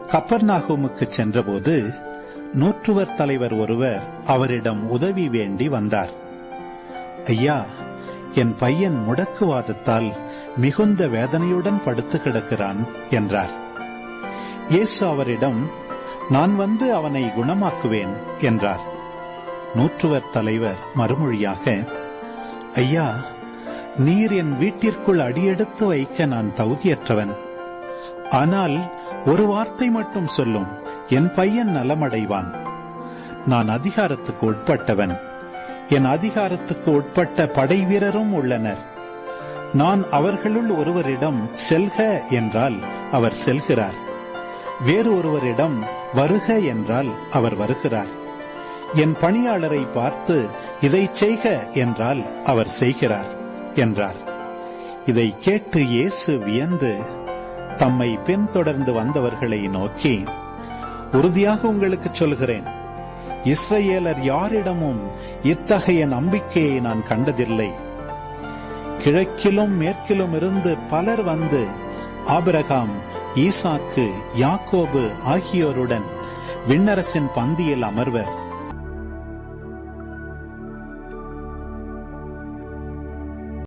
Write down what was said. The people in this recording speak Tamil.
கப்பர்நாகூமுக்கு சென்றபோது நூற்றுவர் தலைவர் ஒருவர் அவரிடம் உதவி வேண்டி வந்தார். ஐயா, என் பையன் முடக்குவாதத்தால் மிகுந்த வேதனையுடன் படுத்து கிடக்கிறான் என்றார். இயேசு அவரிடம், நான் வந்து அவனை குணமாக்குவேன் என்றார். நூற்றுவர் தலைவர் மறுமொழியாக, ஐயா, நீர் என் வீட்டிற்குள் அடியெடுத்து வைக்க நான் தகுதியற்றவன். ஆனால் ஒரு வார்த்தை மட்டும் சொல்லும், என் பையன் நலமடைவான். நான் அதிகாரத்துக்கு உட்பட்டவன். என் அதிகாரத்துக்கு உட்பட்ட படை வீரரும் உள்ளனர். நான் அவர்களுள் ஒருவரிடம் செல்க என்றால் அவர் செல்கிறார், வேறு ஒருவரிடம் வருக என்றால் அவர் வருகிறார். என் பணியாளரை பார்த்து இதை செய்க என்றால் அவர் செய்கிறார் என்றார். இதை கேட்டு இயேசு வியந்து தம்மை பின்தொடர்ந்து வந்தவர்களை நோக்கி, உறுதியாக உங்களுக்கு சொல்கிறேன், இஸ்ரவேலர் யாரிடமும் இத்தகைய நம்பிக்கையை நான் கண்டதில்லை. கிழக்கிலும் மேற்கிலும் இருந்து பலர் வந்து ஆபிரகாம், ஈசாக்கு, யாக்கோபு ஆகியோருடன் விண்ணரசின் பந்தியில் அமர்வர்.